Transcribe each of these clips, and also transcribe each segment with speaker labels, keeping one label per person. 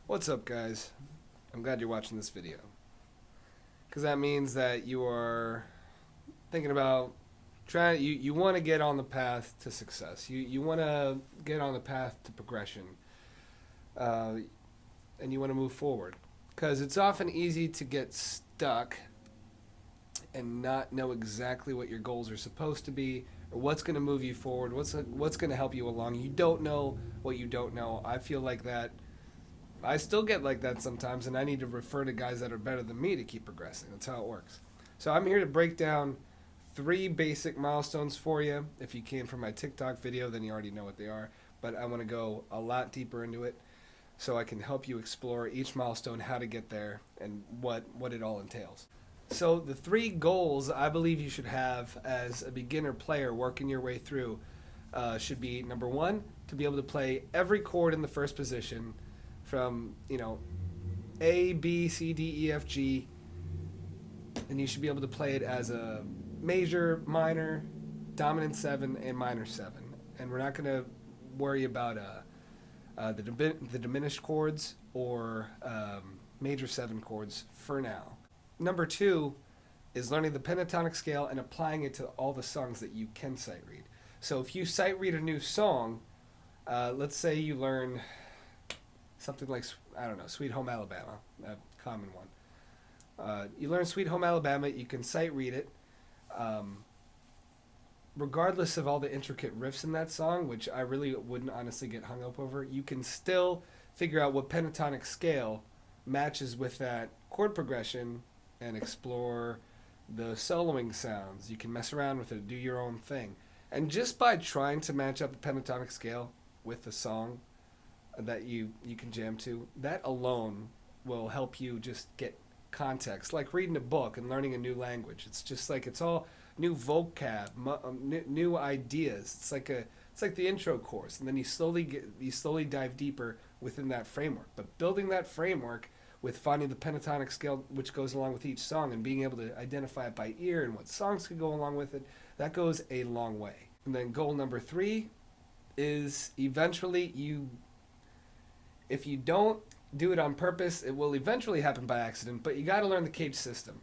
Speaker 1: What's up, guys? I'm glad you're watching this video because that means that you are thinking about you want to get on the path to success. You want to get on the path to progression, uh, and you want to move forward because it's often easy to get stuck and not know exactly what your goals are supposed to be or what's going to move you forward, what's going to help you along. You don't know what you don't know. I feel like that. I still get like that sometimes, and I need to refer to guys that are better than me to keep progressing. That's how it works. So I'm here to break down 3 basic milestones for you. If you came from my TikTok video, then you already know what they are. But I want to go a lot deeper into it so I can help you explore each milestone, how to get there, and what it all entails. So the 3 goals I believe you should have as a beginner player working your way through should be, number 1, to be able to play every chord in the first position from, A, B, C, D, E, F, G, and you should be able to play it as a major, minor, dominant 7, and minor 7. And we're not going to worry about the diminished chords or major 7 chords for now. Number 2 is learning the pentatonic scale and applying it to all the songs that you can sight read. So if you sight read a new song, let's say you learn something like, I don't know, Sweet Home Alabama, a common one. You learn Sweet Home Alabama, you can sight read it. Regardless of all the intricate riffs in that song, which I really wouldn't honestly get hung up over, you can still figure out what pentatonic scale matches with that chord progression and explore the soloing sounds. You can mess around with it, do your own thing. And just by trying to match up the pentatonic scale with the song that you can jam to, that alone will help you just get context, like reading a book and learning a new language. It's just like, it's all new vocab, new ideas. It's like the intro course, and then you slowly dive deeper within that framework. But building that framework with finding the pentatonic scale which goes along with each song and being able to identify it by ear and what songs could go along with it, that goes a long way. And then goal number 3 is eventually if you don't do it on purpose, it will eventually happen by accident, but you got to learn the cage system.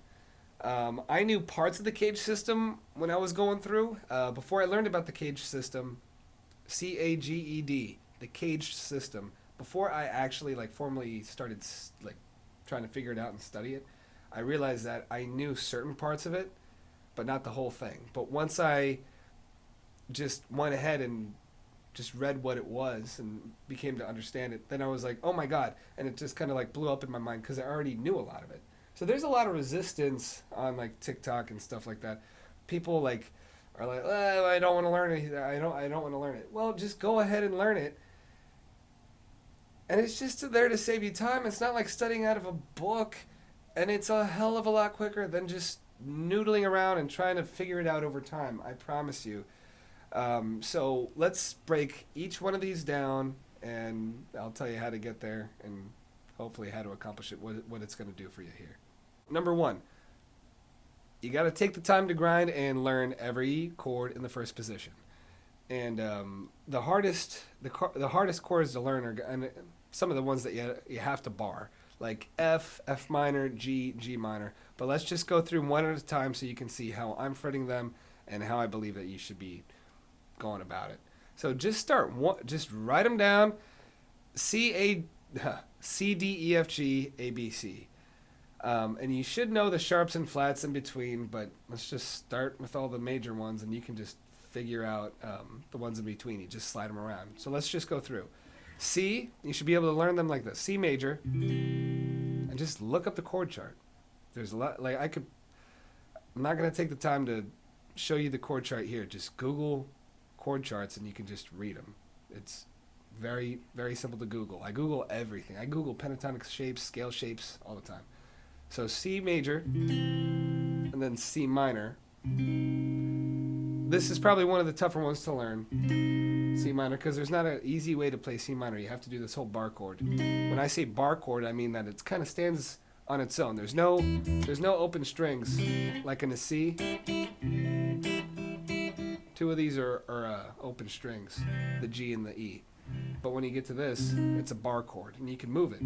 Speaker 1: I knew parts of the cage system when I was going through. Before I learned about the cage system, CAGED, the cage system, before I actually formally started trying to figure it out and study it, I realized that I knew certain parts of it, but not the whole thing. But once I just went ahead and just read what it was and became to understand it, then I was like, oh my god, and it just kind of blew up in my mind because I already knew a lot of it. So there's a lot of resistance on TikTok and stuff like that. People are like, oh, I don't want to learn it. I don't want to learn it. Well, just go ahead and learn it. And it's just there to save you time. It's not like studying out of a book, and it's a hell of a lot quicker than just noodling around and trying to figure it out over time. I promise you. So let's break each one of these down, and I'll tell you how to get there and hopefully how to accomplish it, what it's going to do for you here. Number 1, you got to take the time to grind and learn every chord in the first position. And the hardest chords to learn are and some of the ones that you have to bar, like F, F minor, G, G minor. But let's just go through one at a time so you can see how I'm fretting them and how I believe that you should be going about it. So just write them down. C, D, E, F, G, A, B, C. And you should know the sharps and flats in between, but let's just start with all the major ones, and you can just figure out the ones in between. You just slide them around. So let's just go through. C, you should be able to learn them like this. C major, and just look up the chord chart. There's a lot, I'm not going to take the time to show you the chord chart here. Just Google chord charts and you can just read them. It's very, very simple to Google. I Google everything. I Google pentatonic shapes, scale shapes all the time. So C major and then C minor. This is probably one of the tougher ones to learn, C minor, because there's not an easy way to play C minor. You have to do this whole bar chord. When I say bar chord, I mean that it kind of stands on its own. There's no open strings like in a C. 2 of these are open strings, the G and the E. But when you get to this, it's a bar chord, and you can move it.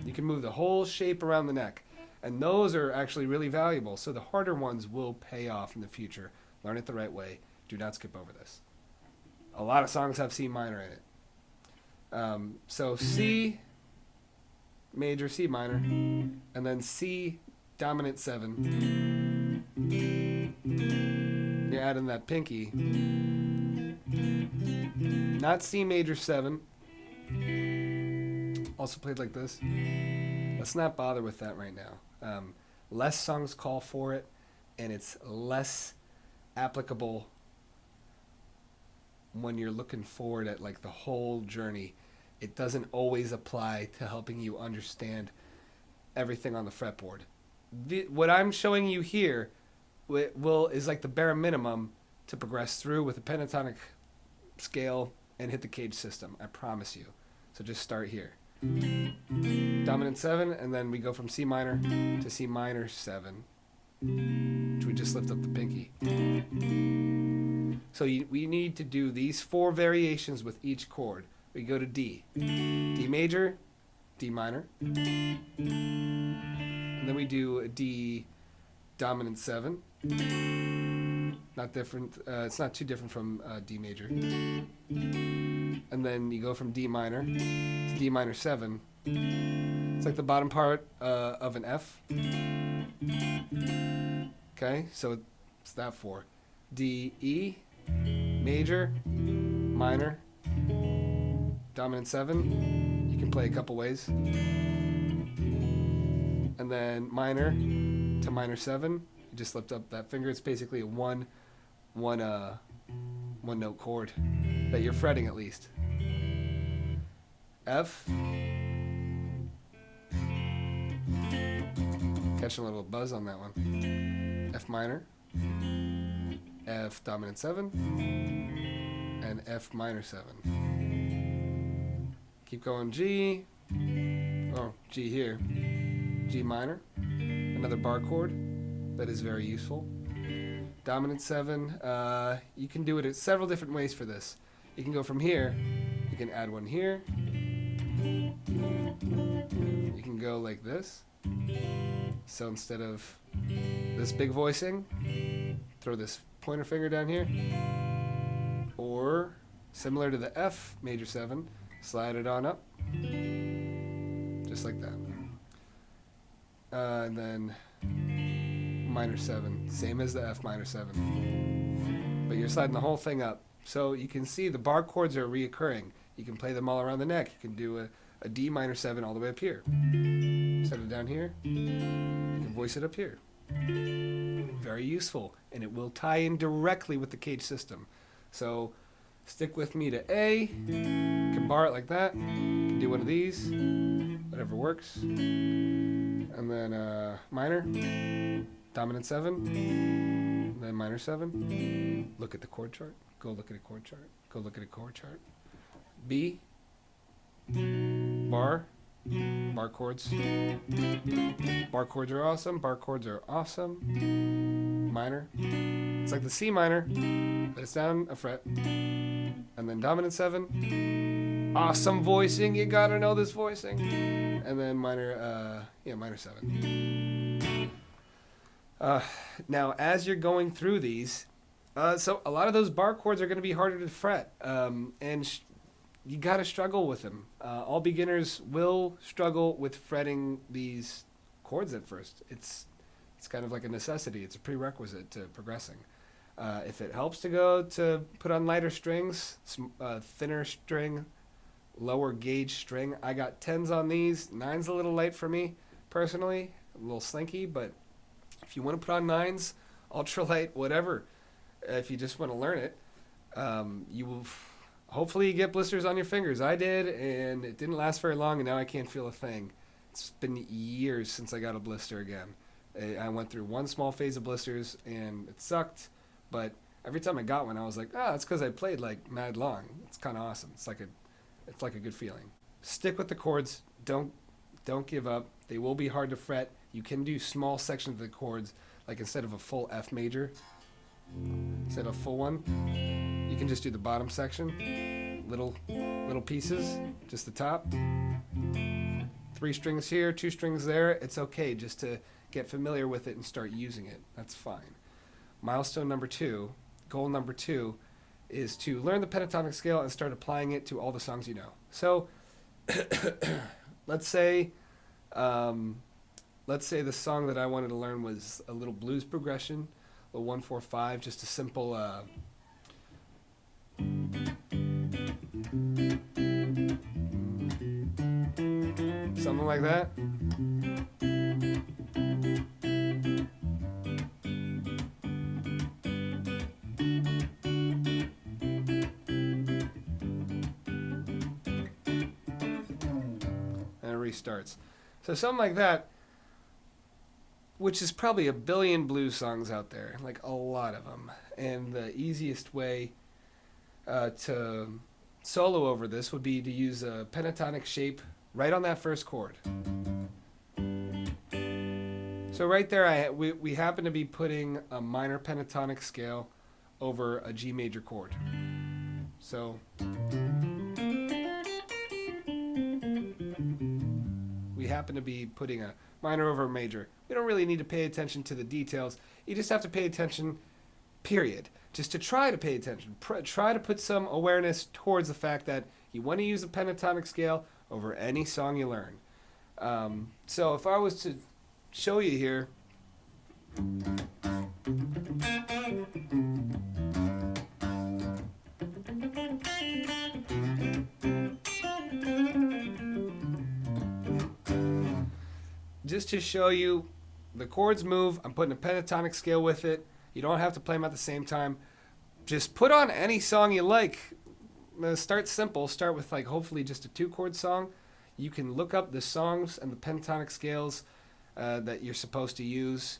Speaker 1: You can move the whole shape around the neck. And those are actually really valuable. So the harder ones will pay off in the future. Learn it the right way. Do not skip over this. A lot of songs have C minor in it. So C major, C minor, and then C dominant 7. You're adding that pinky. Not C major 7. Also played like this. Let's not bother with that right now. Less songs call for it, and it's less applicable when you're looking forward at like the whole journey. It doesn't always apply to helping you understand everything on the fretboard. What I'm showing you here is like the bare minimum to progress through with a pentatonic scale and hit the cage system. I promise you. So just start here. Dominant 7, and then we go from C minor to C minor 7, which we just lift up the pinky. So we need to do these 4 variations with each chord. We go to D. D major, D minor. And then we do a D dominant 7. Not different. It's not too different from D major. And then you go from D minor to D minor 7. It's like the bottom part of an F. Okay, so it's that 4. D, E, major, minor, dominant 7. You can play a couple ways. And then minor to minor 7. You just lift up that finger. It's basically a one note chord that you're fretting at least. F. Catching a little buzz on that one. F minor. F dominant 7. And F minor 7. Keep going. G. Oh, G here. G minor. Another bar chord that is very useful. Dominant 7. You can do it in several different ways for this. You can go from here. You can add one here. You can go like this. So instead of this big voicing, throw this pointer finger down here. Or similar to the F major 7, slide it on up. Just like that. And then minor 7, same as the F minor 7. But you're sliding the whole thing up. So you can see the bar chords are reoccurring. You can play them all around the neck. You can do a D minor 7 all the way up here. Set it down here. You can voice it up here. Very useful. And it will tie in directly with the cage system. So stick with me to A. You can bar it like that. You can do one of these. Whatever works. And then minor. Dominant 7. And then minor 7. Look at the chord chart. Go look at a chord chart. Go look at a chord chart. B. Bar. Bar chords. Bar chords are awesome. Bar chords are awesome. Minor. It's like the C minor, but it's down a fret. And then dominant 7. Awesome voicing. You gotta know this voicing. And then minor, minor 7. Now, as you're going through these, so a lot of those bar chords are going to be harder to fret, and you got to struggle with them. All beginners will struggle with fretting these chords at first. It's kind of like a necessity. It's a prerequisite to progressing. If it helps to put on lighter strings, thinner string, lower gauge string. I got 10s on these. 9's a little light for me, personally. A little slinky, but if you want to put on 9s, ultralight, whatever, if you just want to learn it, you will hopefully you get blisters on your fingers. I did, and it didn't last very long, and now I can't feel a thing. It's been years since I got a blister again. I went through one small phase of blisters, and it sucked, but every time I got one, I was like, that's because I played like mad long. It's kind of awesome. It's like a good feeling. Stick with the chords. Don't give up. They will be hard to fret. You can do small sections of the chords, like instead of a full F major, instead of a full one, you can just do the bottom section, little pieces, just the top. 3 strings here, 2 strings there. It's okay just to get familiar with it and start using it. That's fine. Milestone number 2, goal number 2, is to learn the pentatonic scale and start applying it to all the songs you know. So let's say the song that I wanted to learn was a little blues progression, a 1-4-5, just a simple something like that. And it restarts. So something like that, which is probably a billion blues songs out there, like a lot of them. And the easiest way to solo over this would be to use a pentatonic shape right on that first chord. So right there, we happen to be putting a minor pentatonic scale over a G major chord. So we happen to be putting a minor over a major. We don't really need to pay attention to the details. You just have to pay attention, period. Just to try to pay attention. Try to put some awareness towards the fact that you want to use a pentatonic scale over any song you learn. So if I was to show you here, just to show you the chords move, I'm putting a pentatonic scale with it. You don't have to play them at the same time. Just put on any song you like. Start simple. Start with hopefully just a 2-chord song. You can look up the songs and the pentatonic scales that you're supposed to use.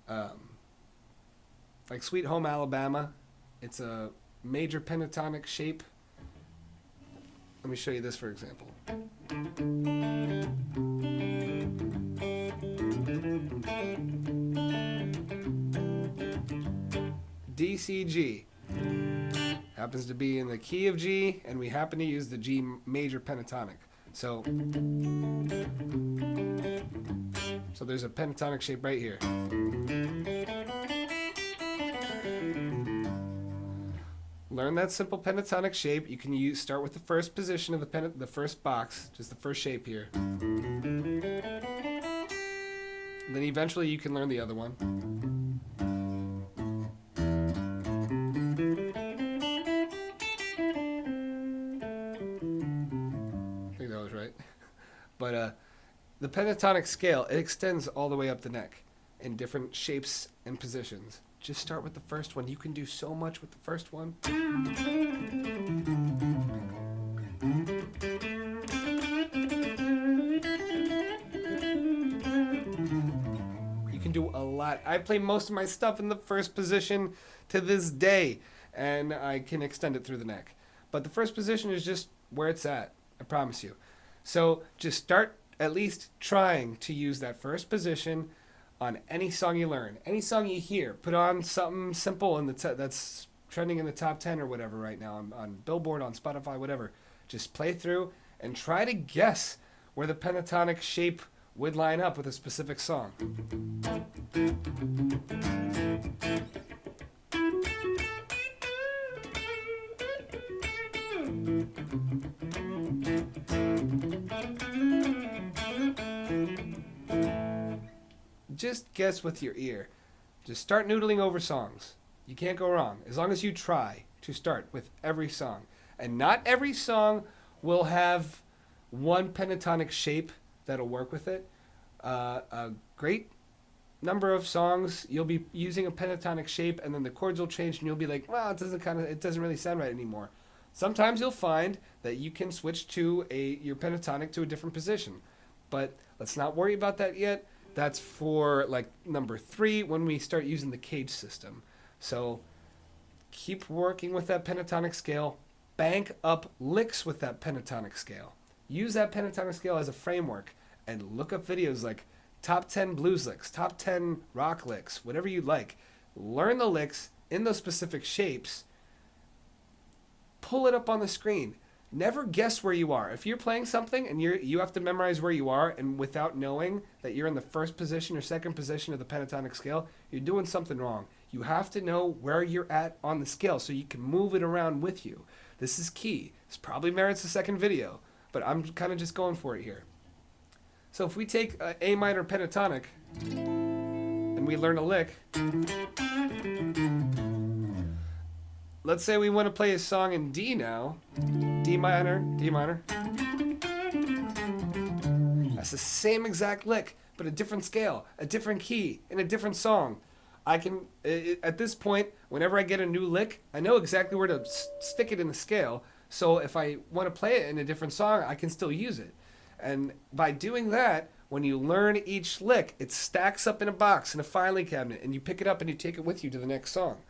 Speaker 1: Like Sweet Home Alabama. It's a major pentatonic shape. Let me show you this for example. D, C, G. Happens to be in the key of G, and we happen to use the G major pentatonic. So there's a pentatonic shape right here. Learn that simple pentatonic shape. You can start with the first position of the first box, just the first shape here. And then eventually you can learn the other one. But the pentatonic scale, it extends all the way up the neck in different shapes and positions. Just start with the first one. You can do so much with the first one. You can do a lot. I play most of my stuff in the first position to this day, and I can extend it through the neck. But the first position is just where it's at, I promise you. So just start at least trying to use that first position on any song you learn. Any song you hear. Put on something simple that's trending in the top 10 or whatever right now on Billboard, on Spotify, whatever. Just play through and try to guess where the pentatonic shape would line up with a specific song. Just guess with your ear. Just start noodling over songs. You can't go wrong as long as you try to start with every song. And not every song will have one pentatonic shape that'll work with it. A great number of songs you'll be using a pentatonic shape, and then the chords will change, and you'll be like, well, it doesn't really sound right anymore. Sometimes you'll find that you can switch to your pentatonic to a different position, but let's not worry about that yet. That's for number 3 when we start using the cage system. So keep working with that pentatonic scale. Bank up licks with that pentatonic scale. Use that pentatonic scale as a framework and look up videos like top 10 blues licks, top 10 rock licks, whatever you like. Learn the licks in those specific shapes pull it up on the screen. Never guess where you are. If you're playing something and you have to memorize where you are, and without knowing that you're in the first position or second position of the pentatonic scale, you're doing something wrong. You have to know where you're at on the scale so you can move it around with you. This is key. This probably merits a second video, but I'm kind of just going for it here. So if we take A minor pentatonic and we learn a lick, let's say we want to play a song in D now. D minor, D minor. That's the same exact lick, but a different scale, a different key, in a different song. I can, at this point, whenever I get a new lick, I know exactly where to stick it in the scale. So if I want to play it in a different song, I can still use it. And by doing that, when you learn each lick, it stacks up in a box in a filing cabinet, and you pick it up and you take it with you to the next song.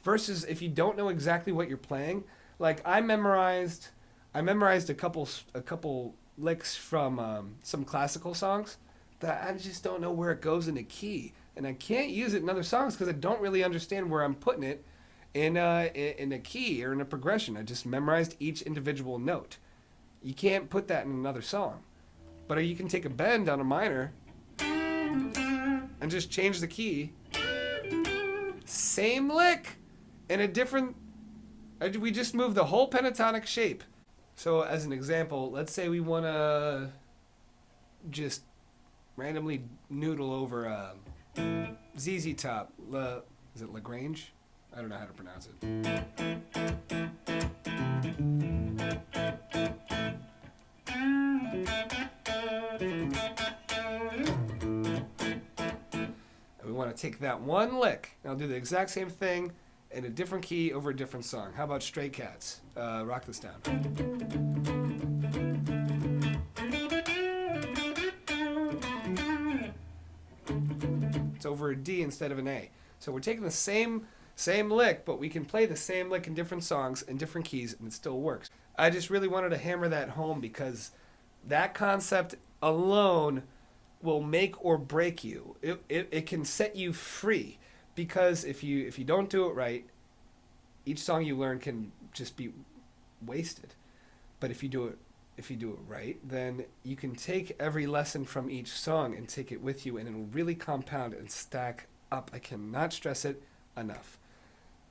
Speaker 1: Versus if you don't know exactly what you're playing, like I memorized a couple licks from some classical songs that I just don't know where it goes in a key, and I can't use it in other songs because I don't really understand where I'm putting it in a key or in a progression. I just memorized each individual note. You can't put that in another song, but you can take a bend on a minor and just change the key. Same lick. In a different, we just move the whole pentatonic shape. So as an example, let's say we want to just randomly noodle over ZZ Top. Is it Lagrange? I don't know how to pronounce it. And we want to take that one lick. And I'll do the exact same thing in a different key over a different song. How about Stray Cats? Rock this down. It's over a D instead of an A. So we're taking the same lick, but we can play the same lick in different songs in different keys, and it still works. I just really wanted to hammer that home because that concept alone will make or break you. It can set you free. Because if you don't do it right, each song you learn can just be wasted. But if you do it right, then you can take every lesson from each song and take it with you, and it'll really compound and stack up. I cannot stress it enough.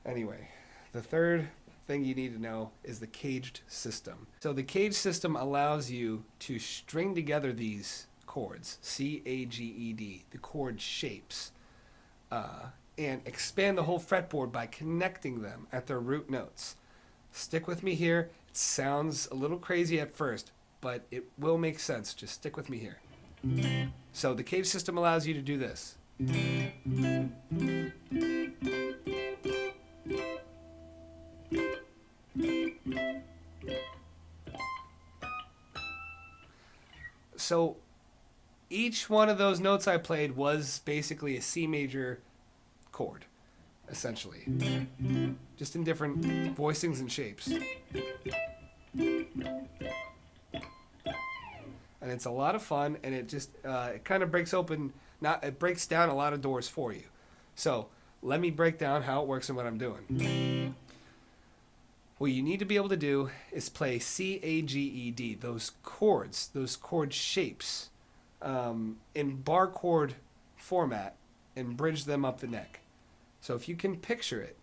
Speaker 1: Anyway, the third thing you need to know is the caged system. So the caged system allows you to string together these chords, C, A, G, E, D, the chord shapes, and expand the whole fretboard by connecting them at their root notes. Stick with me here. It sounds a little crazy at first, but it will make sense. Just stick with me here. So the cage system allows you to do this. So each one of those notes I played was basically a C major chord, essentially, just in different voicings and shapes. And it's a lot of fun, and it just it kind of breaks down a lot of doors for you. So let me break down how it works and what I'm doing. What you need to be able to do is play C, A, G, E, D, those chords, those chord shapes, in bar chord format, and bridge them up the neck. So if you can picture it,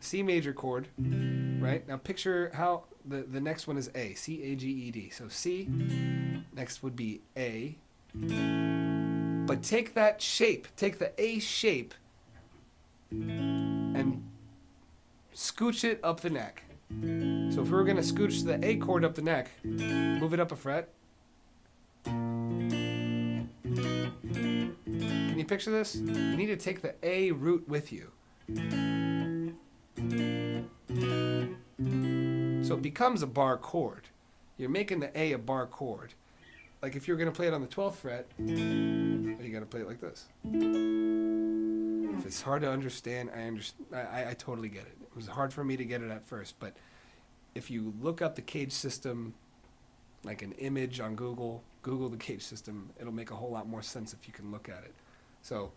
Speaker 1: C major chord, right? Now picture how the next one is A, C, A, G, E, D. So C, next would be A. But take that shape, take the A shape, and scooch it up the neck. So if we were going to scooch the A chord up the neck, move it up a fret. Can you picture this? You need to take the A root with you. So it becomes a bar chord. You're making the A a bar chord. Like if you're going to play it on the 12th fret, you got to play it like this. If it's hard to understand, I totally get it. It was hard for me to get it at first, but if you look up the cage system, like an image on Google the cage system, it'll make a whole lot more sense if you can look at it. So,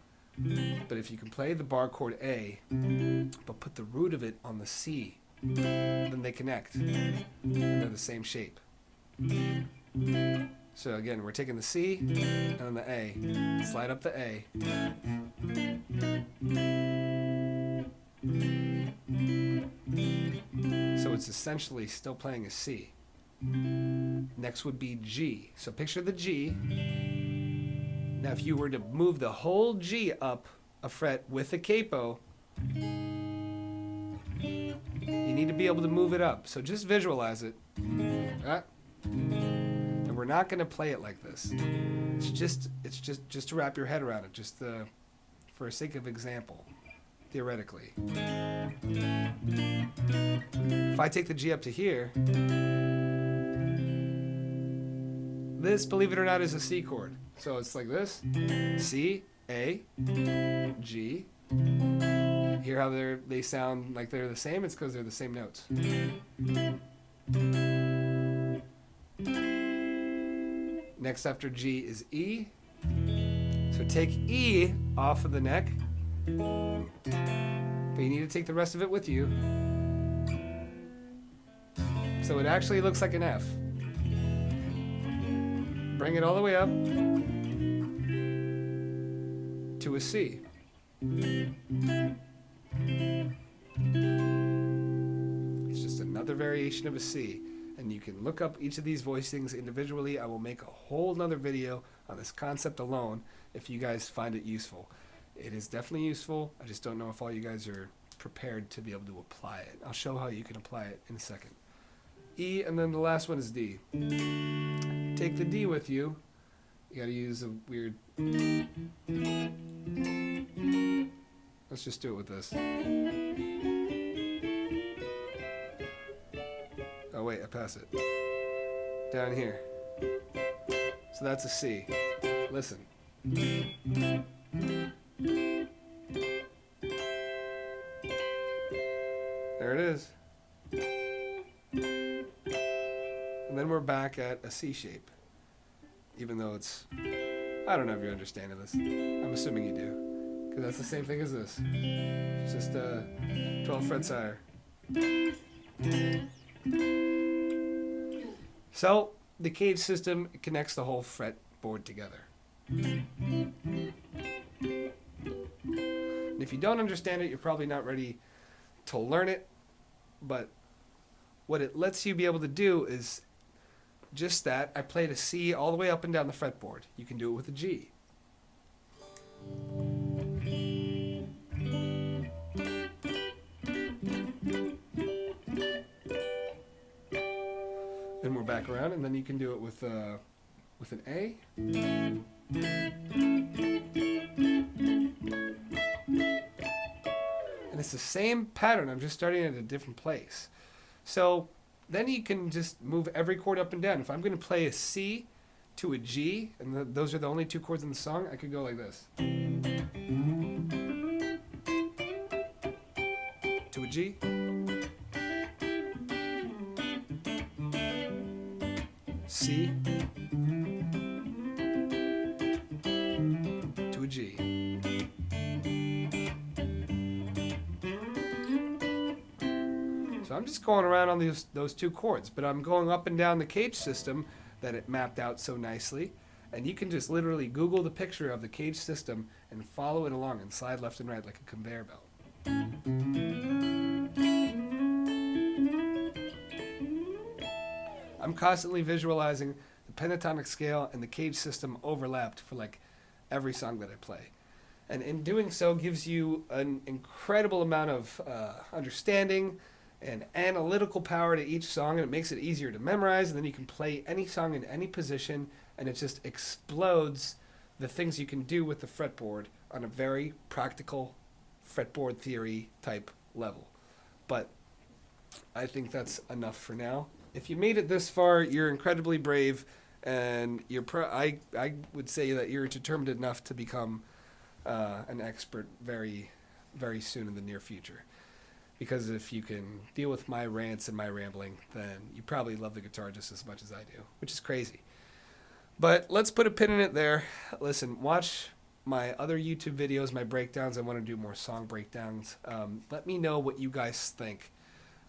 Speaker 1: but if you can play the bar chord A, but put the root of it on the C, then they connect. And they're the same shape. So again, we're taking the C and then the A. Slide up the A. So it's essentially still playing a C. Next would be G. So picture the G. Now if you were to move the whole G up a fret with a capo, you need to be able to move it up. So just visualize it. And we're not going to play it like this. It's just to wrap your head around it, just for sake of example, theoretically. If I take the G up to here, this, believe it or not, is a C chord. So it's like this: C, A, G. Hear how they sound like they're the same? It's because they're the same notes. Next after G is E. So take E off of the neck, but you need to take the rest of it with you. So it actually looks like an F. Bring it all the way up to a C. It's just another variation of a C. And you can look up each of these voicings individually. I will make a whole nother video on this concept alone if you guys find it useful. It is definitely useful. I just don't know if all you guys are prepared to be able to apply it. I'll show how you can apply it in a second. E, and then the last one is D. Take the D with you. You gotta use a weird... Let's just do it with this. Oh wait, I pass it. Down here. So that's a C. Listen. There it is. And then we're back at a C shape. Even though it's... I don't know if you're understanding this. I'm assuming you do. Because that's the same thing as this. It's just 12 frets higher. So, the cage system connects the whole fretboard together. And if you don't understand it, you're probably not ready to learn it. But what it lets you be able to do is just that. I played a C all the way up and down the fretboard. You can do it with a G. Then we're back around, and then you can do it with an A. And it's the same pattern. I'm just starting at a different place. So then you can just move every chord up and down. If I'm going to play a C to a G, and those are the only two chords in the song, I could go like this. To a G. C. To a G. So I'm just going around on those two chords, but I'm going up and down the cage system that it mapped out so nicely. And you can just literally Google the picture of the cage system and follow it along and slide left and right like a conveyor belt. I'm constantly visualizing the pentatonic scale and the cage system overlapped for like every song that I play. And in doing so gives you an incredible amount of understanding and analytical power to each song, and it makes it easier to memorize, and then you can play any song in any position, and it just explodes the things you can do with the fretboard on a very practical fretboard theory type level. But I think that's enough for now. If you made it this far, you're incredibly brave, and I would say that you're determined enough to become an expert very, very soon in the near future. Because if you can deal with my rants and my rambling, then you probably love the guitar just as much as I do, which is crazy. But let's put a pin in it there. Listen, watch my other YouTube videos, my breakdowns. I want to do more song breakdowns. Let me know what you guys think.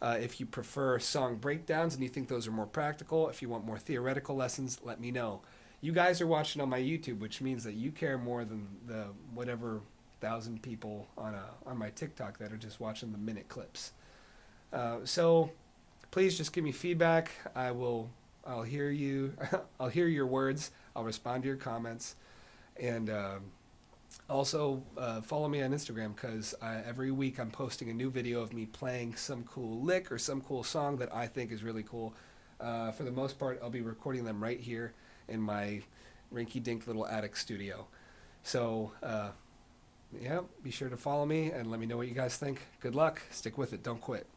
Speaker 1: If you prefer song breakdowns and you think those are more practical, if you want more theoretical lessons, let me know. You guys are watching on my YouTube, which means that you care more than the whatever 1,000 people on my TikTok that are just watching the minute clips. So please just give me feedback. I'll hear you. I'll hear your words. I'll respond to your comments, and also follow me on Instagram because every week I'm posting a new video of me playing some cool lick or some cool song that I think is really cool. For the most part, I'll be recording them right here in my rinky-dink little attic studio. So yeah, be sure to follow me and let me know what you guys think. Good luck. Stick with it. Don't quit.